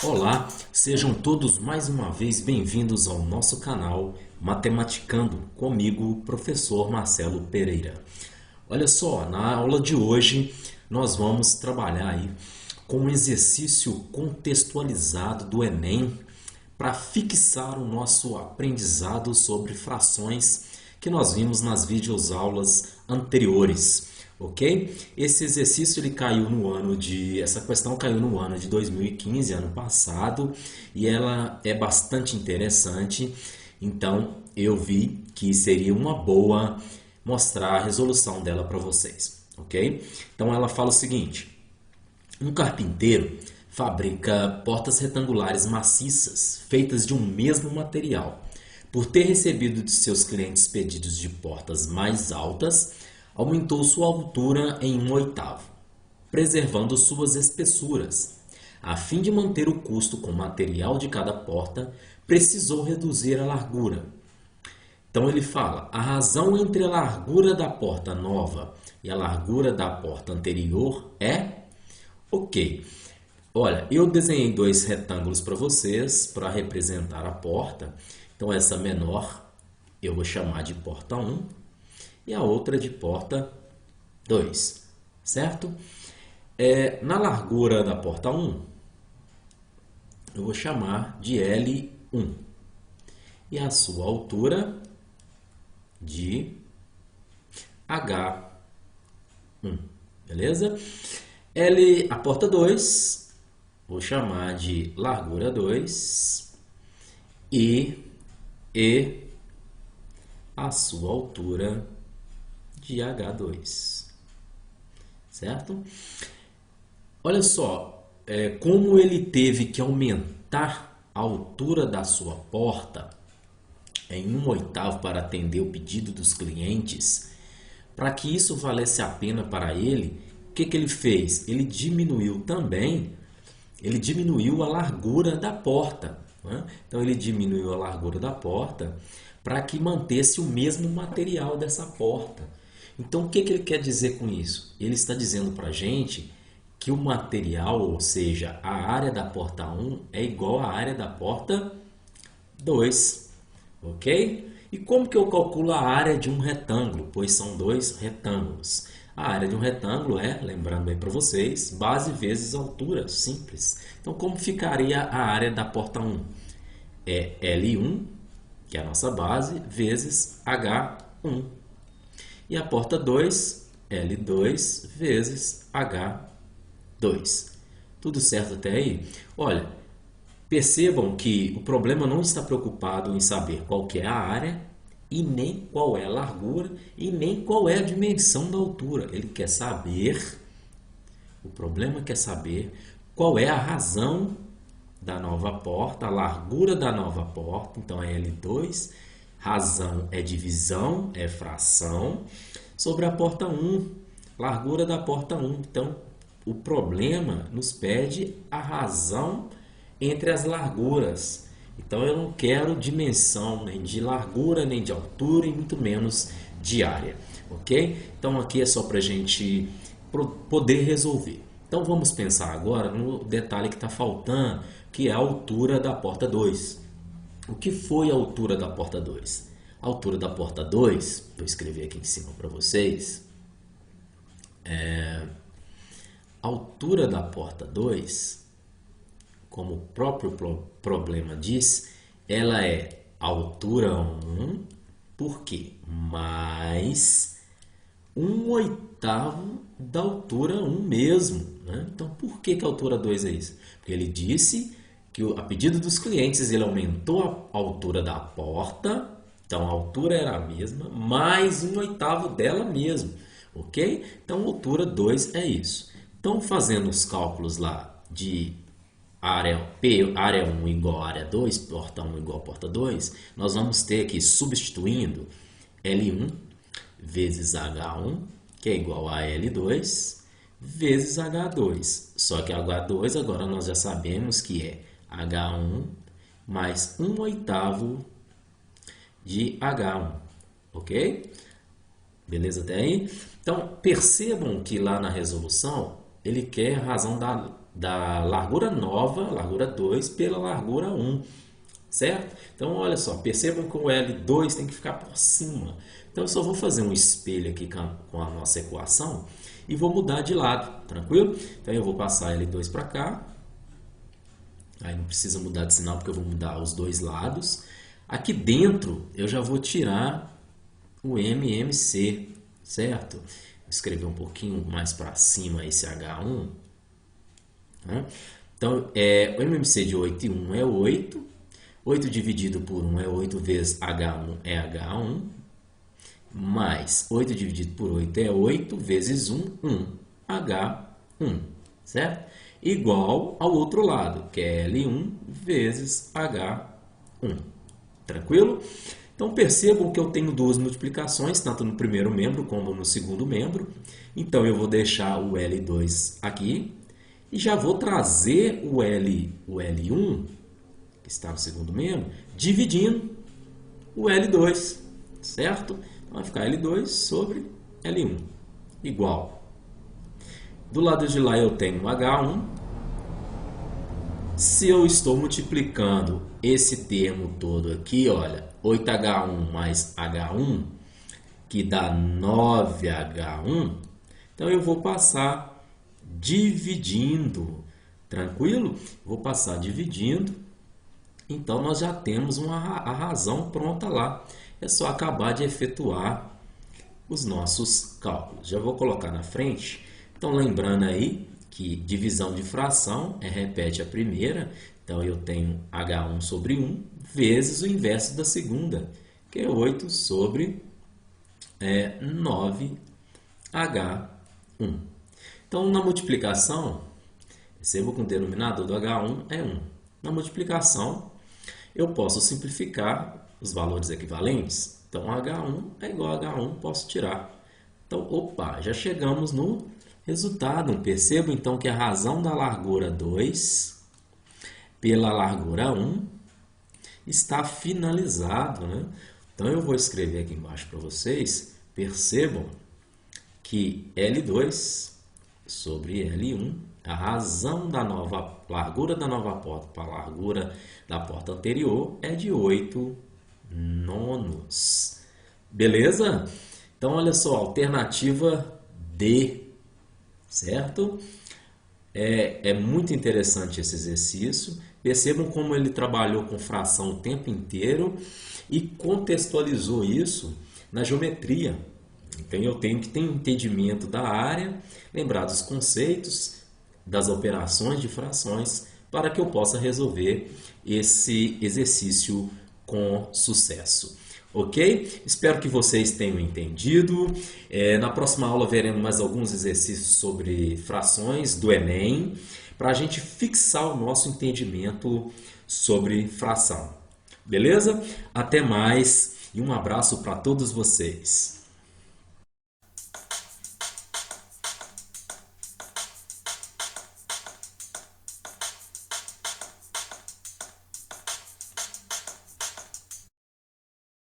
Olá, sejam todos mais uma vez bem-vindos ao nosso canal Matematicando, comigo, professor Marcelo Pereira. Olha só, na aula de hoje nós vamos trabalhar aí com um exercício contextualizado do Enem para fixar o nosso aprendizado sobre frações que nós vimos nas videoaulas anteriores. Ok? Esse exercício ele caiu no ano de, essa questão caiu no ano de 2015, ano passado, e ela é bastante interessante. Então eu vi que seria uma boa mostrar a resolução dela para vocês, ok? Então ela fala o seguinte: um carpinteiro fabrica portas retangulares maciças feitas de um mesmo material. Por ter recebido de seus clientes pedidos de portas mais altas, aumentou sua altura em 1/8, preservando suas espessuras. A fim de manter o custo com o material de cada porta, precisou reduzir a largura. Então ele fala, a razão entre a largura da porta nova e a largura da porta anterior é... Ok, olha, eu desenhei dois retângulos para vocês para representar a porta. Então essa menor eu vou chamar de porta 1 e a outra de porta 2, certo? Na largura da porta 1, eu vou chamar de L1 e a sua altura de H1, beleza? A porta 2, vou chamar de largura 2 e a sua altura de H2, certo? Olha só, como ele teve que aumentar a altura da sua porta em 1/8 para atender o pedido dos clientes, para que isso valesse a pena para ele, o que ele fez? Ele diminuiu a largura da porta, né? Então ele diminuiu a largura da porta para que mantesse o mesmo material dessa porta. Então o que ele quer dizer com isso? Ele está dizendo para a gente que o material, ou seja, a área da porta 1 é igual à área da porta 2, ok? E como que eu calculo a área de um retângulo? Pois são dois retângulos. A área de um retângulo é, lembrando aí para vocês, base vezes altura, simples. Então, como ficaria a área da porta 1? É L1, que é a nossa base, vezes H1. E a porta 2, L2, vezes H2. Tudo certo até aí? Olha, percebam que o problema não está preocupado em saber qual que é a área, e nem qual é a largura, e nem qual é a dimensão da altura. Ele quer saber, o problema quer saber qual é a razão da nova porta, a largura da nova porta, então é L2, razão é divisão, é fração, sobre a porta 1, largura da porta 1. Então, o problema nos pede a razão entre as larguras. Então eu não quero dimensão nem de largura, nem de altura e muito menos de área, ok? Então aqui é só para a gente poder resolver. Então vamos pensar agora no detalhe que está faltando, que é a altura da porta 2. O que foi a altura da porta 2? A altura da porta 2, vou escrever aqui em cima para vocês, a altura da porta 2, como o próprio problema diz, ela é altura 1, por quê? Mais 1/8 da altura 1 mesmo, né? Então, por que a altura 2 é isso? Porque ele disse que, a pedido dos clientes, ele aumentou a altura da porta, então a altura era a mesma, mais 1/8 dela mesmo, ok? Então, a altura 2 é isso. Então, fazendo os cálculos lá de área 1 igual a área 2, porta 1 igual a porta 2, nós vamos ter aqui, substituindo, L1 vezes H1, que é igual a L2, vezes H2. Só que H2 agora nós já sabemos que é H1 mais 1/8 de H1, ok? Beleza até aí? Então, percebam que lá na resolução, ele quer a razão da largura nova, largura 2, pela largura 1, certo? Então, olha só, percebam que o L2 tem que ficar por cima. Então, eu só vou fazer um espelho aqui com a nossa equação e vou mudar de lado, tranquilo? Então, eu vou passar L2 para cá. Aí não precisa mudar de sinal porque eu vou mudar os dois lados. Aqui dentro, eu já vou tirar o MMC, certo? Vou escrever um pouquinho mais para cima esse H1. Então, o MMC de 8 e 1 é 8. 8 dividido por 1 é 8 vezes H1 é H1. Mais 8 dividido por 8 é 8 vezes 1, 1. H1, certo? Igual ao outro lado, que é L1 vezes H1. Tranquilo? Então, percebam que eu tenho duas multiplicações, tanto no primeiro membro como no segundo membro. Então, eu vou deixar o L2 aqui. E já vou trazer o L1, que está no segundo membro, dividindo o L2, certo? Então, vai ficar L2 sobre L1, igual. Do lado de lá eu tenho H1. Se eu estou multiplicando esse termo todo aqui, olha, 8H1 mais H1, que dá 9H1, então eu vou passar dividindo, tranquilo? Vou passar dividindo, então nós já temos a razão pronta lá. É só acabar de efetuar os nossos cálculos. Já vou colocar na frente. Então, lembrando aí que divisão de fração repete a primeira. Então, eu tenho H1 sobre 1 vezes o inverso da segunda, que é 8 sobre 9H1. Então, na multiplicação, perceba que o denominador do H1 é 1. Na multiplicação, eu posso simplificar os valores equivalentes. Então, H1 é igual a H1, posso tirar. Então, opa, já chegamos no resultado. Perceba, então, que a razão da largura 2 pela largura 1 está finalizado, né? Então, eu vou escrever aqui embaixo para vocês. Percebam que L2 sobre L1, a razão da nova largura da nova porta para a largura da porta anterior é de 8 nonos. Beleza? Então, olha só, alternativa D, certo? É muito interessante esse exercício. Percebam como ele trabalhou com fração o tempo inteiro e contextualizou isso na geometria. Então, eu tenho que ter um entendimento da área, lembrar dos conceitos, das operações de frações, para que eu possa resolver esse exercício com sucesso. Ok? Espero que vocês tenham entendido. Na próxima aula veremos mais alguns exercícios sobre frações do Enem, para a gente fixar o nosso entendimento sobre fração. Beleza? Até mais e um abraço para todos vocês.